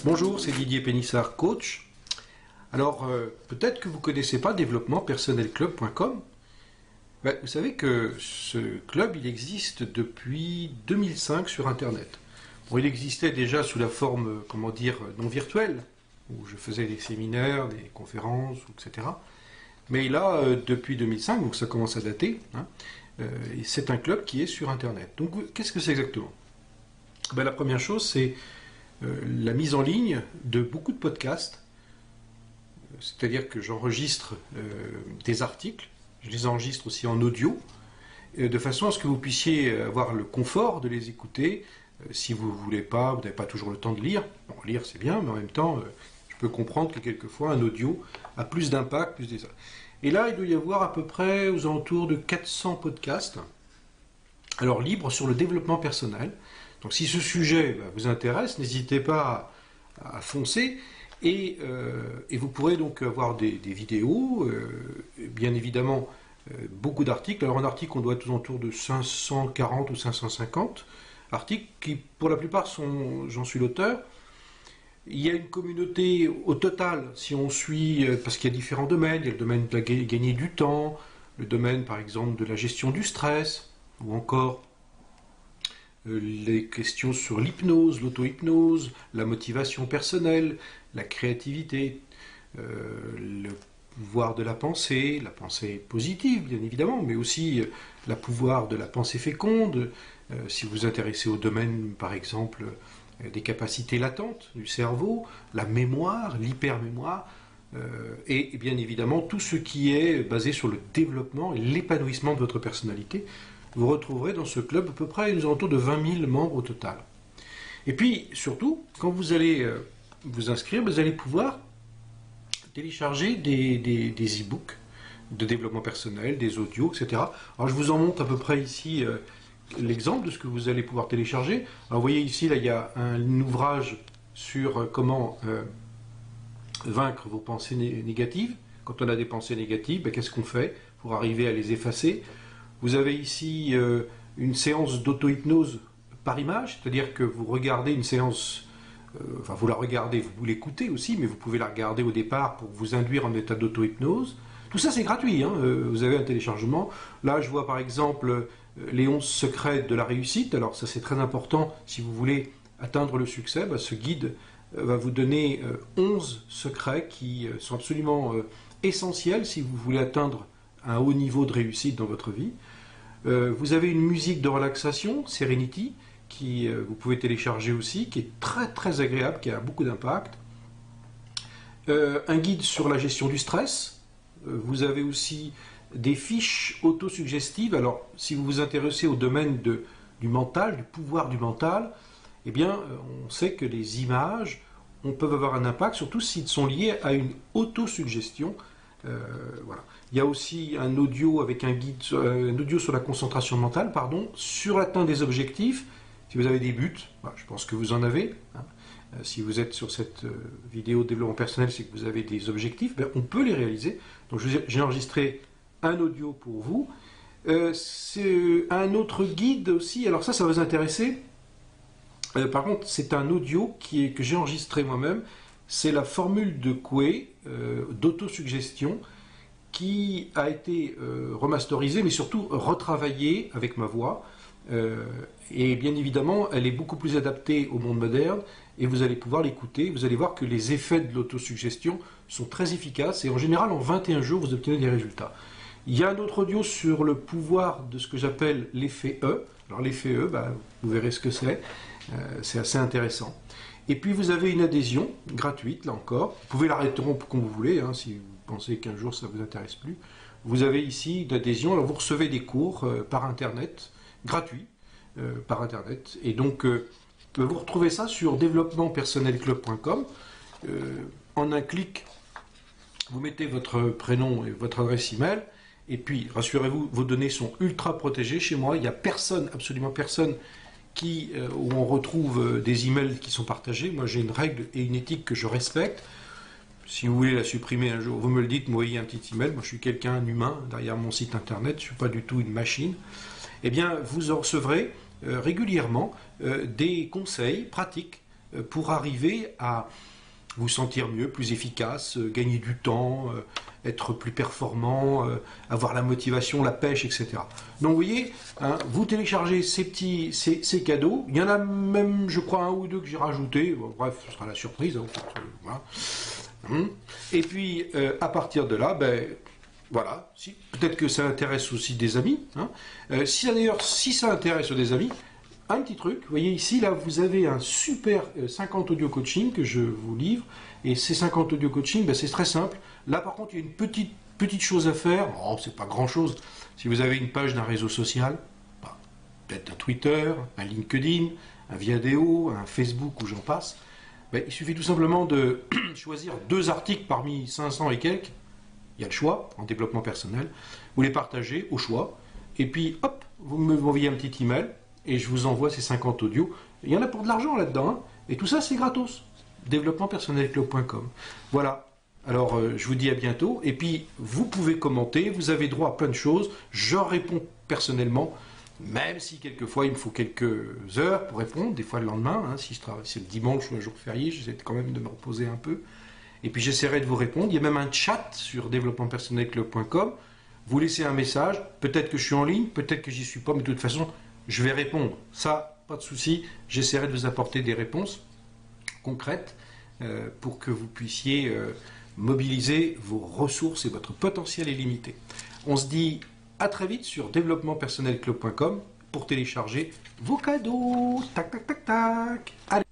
Bonjour, c'est Didier Pénissard, coach. Alors, peut-être que vous ne connaissez pas développementpersonnelclub.com. Vous savez que ce club, il existe depuis 2005 sur Internet. Bon, il existait déjà sous la forme, comment dire, non virtuelle, où je faisais des séminaires, des conférences, etc. Mais là, depuis 2005, donc ça commence à dater, et c'est un club qui est sur Internet. Donc, qu'est-ce que c'est exactement? La première chose, c'est la mise en ligne de beaucoup de podcasts, c'est-à-dire que j'enregistre des articles, je les enregistre aussi en audio, de façon à ce que vous puissiez avoir le confort de les écouter. Si vous ne voulez pas, vous n'avez pas toujours le temps de lire. Bon, lire c'est bien, mais en même temps, je peux comprendre que quelquefois un audio a plus d'impact, plus des... Et là, il doit y avoir à peu près aux alentours de 400 podcasts, alors libres sur le développement personnel. Donc si ce sujet vous intéresse, n'hésitez pas à foncer. Et vous pourrez donc avoir des vidéos, bien évidemment beaucoup d'articles. Alors un article, on doit être aux alentours de 540 ou 550 articles qui, pour la plupart, sont, j'en suis l'auteur. Il y a une communauté au total, si on suit, parce qu'il y a différents domaines. Il y a le domaine de gagner du temps, le domaine par exemple de la gestion du stress, ou encore les questions sur l'hypnose, l'auto-hypnose, la motivation personnelle, la créativité, le pouvoir de la pensée positive bien évidemment, mais aussi le pouvoir de la pensée féconde, si vous vous intéressez au domaine par exemple des capacités latentes du cerveau, la mémoire, l'hypermémoire, et bien évidemment tout ce qui est basé sur le développement et l'épanouissement de votre personnalité. Vous retrouverez dans ce club à peu près aux alentours de 20 000 membres au total. Et puis, surtout, quand vous allez vous inscrire, vous allez pouvoir télécharger des e-books de développement personnel, des audios, etc. Alors, je vous en montre à peu près ici l'exemple de ce que vous allez pouvoir télécharger. Alors, vous voyez ici, là, il y a un ouvrage sur comment vaincre vos pensées négatives. Quand on a des pensées négatives, qu'est-ce qu'on fait pour arriver à les effacer? Vous avez ici une séance d'auto-hypnose par image, c'est-à-dire que vous regardez une séance, vous la regardez, vous l'écoutez aussi, mais vous pouvez la regarder au départ pour vous induire en état d'auto-hypnose. Tout ça c'est gratuit, vous avez un téléchargement. Là je vois par exemple les 11 secrets de la réussite, alors ça c'est très important si vous voulez atteindre le succès, ce guide va vous donner 11 secrets qui sont absolument essentiels si vous voulez atteindre un haut niveau de réussite dans votre vie. Vous avez une musique de relaxation, Serenity, qui vous pouvez télécharger aussi, qui est très très agréable, qui a beaucoup d'impact. Un guide sur la gestion du stress. Vous avez aussi des fiches autosuggestives. Alors, si vous vous intéressez au domaine du mental, du pouvoir du mental, eh bien, on sait que les images peuvent avoir un impact, surtout s'ils sont liés à une autosuggestion. Voilà. Il y a aussi un audio avec un guide, un audio sur la concentration mentale, sur l'atteinte des objectifs. Si vous avez des buts, je pense que vous en avez. Si vous êtes sur cette vidéo de développement personnel, c'est que vous avez des objectifs. On peut les réaliser. Donc j'ai enregistré un audio pour vous. C'est un autre guide aussi. Alors ça va vous intéresser. Par contre, c'est un audio que j'ai enregistré moi-même. C'est la formule de Coué d'autosuggestion qui a été remasterisée, mais surtout retravaillée avec ma voix. Et bien évidemment, elle est beaucoup plus adaptée au monde moderne et vous allez pouvoir l'écouter. Vous allez voir que les effets de l'autosuggestion sont très efficaces et en général, en 21 jours, vous obtenez des résultats. Il y a un autre audio sur le pouvoir de ce que j'appelle l'effet E. Alors l'effet E, vous verrez ce que c'est. C'est assez intéressant. Et puis vous avez une adhésion gratuite, là encore. Vous pouvez la interrompre comme vous voulez, si vous pensez qu'un jour ça ne vous intéresse plus. Vous avez ici une adhésion, alors vous recevez des cours par Internet, gratuits, par Internet. Et donc, vous retrouvez ça sur développementpersonnelclub.com. En un clic, vous mettez votre prénom et votre adresse email. Et puis, rassurez-vous, vos données sont ultra protégées. Chez moi, il n'y a personne, absolument personne, où on retrouve des emails qui sont partagés. Moi, j'ai une règle et une éthique que je respecte. Si vous voulez la supprimer un jour, vous me le dites, m'envoyez un petit email. Moi, je suis quelqu'un d'humain derrière mon site internet. Je ne suis pas du tout une machine. Eh bien, vous en recevrez régulièrement des conseils pratiques pour arriver à vous sentir mieux, plus efficace, gagner du temps, être plus performant, avoir la motivation, la pêche, etc. Donc vous voyez, hein, vous téléchargez ces cadeaux. Il y en a même, je crois, un ou deux que j'ai rajouté. Bon, bref, ce sera la surprise. Hein, voilà. Et puis, à partir de là, ben, voilà, peut-être que ça intéresse aussi des amis. Hein. D'ailleurs, si ça intéresse des amis, un petit truc, vous voyez ici, là, vous avez un super 50 audio coaching que je vous livre. Et ces 50 audio coaching, ben, c'est très simple. Là, par contre, il y a une petite chose à faire. Oh, c'est pas grand-chose. Si vous avez une page d'un réseau social, ben, peut-être un Twitter, un LinkedIn, un Viadeo, un Facebook, ou j'en passe, ben, il suffit tout simplement de choisir 2 articles parmi 500 et quelques. Il y a le choix en développement personnel. Vous les partagez au choix. Et puis, hop, vous m'envoyez un petit email. Et je vous envoie ces 50 audios. Il y en a pour de l'argent là-dedans. Hein. Et tout ça, c'est gratos. Développementpersonnelclub.com. Voilà. Alors, je vous dis à bientôt. Et puis, vous pouvez commenter. Vous avez droit à plein de choses. Je réponds personnellement. Même si quelquefois, il me faut quelques heures pour répondre. Des fois, le lendemain. Hein, si je travaille, c'est le dimanche ou un jour férié, j'essaie quand même de me reposer un peu. Et puis, j'essaierai de vous répondre. Il y a même un chat sur développementpersonnelclub.com. Vous laissez un message. Peut-être que je suis en ligne. Peut-être que j'y suis pas. Mais de toute façon, je vais répondre. Ça, pas de souci. J'essaierai de vous apporter des réponses concrètes pour que vous puissiez mobiliser vos ressources et votre potentiel illimité. On se dit à très vite sur développementpersonnelclub.com pour télécharger vos cadeaux. Tac, tac, tac, tac. Allez.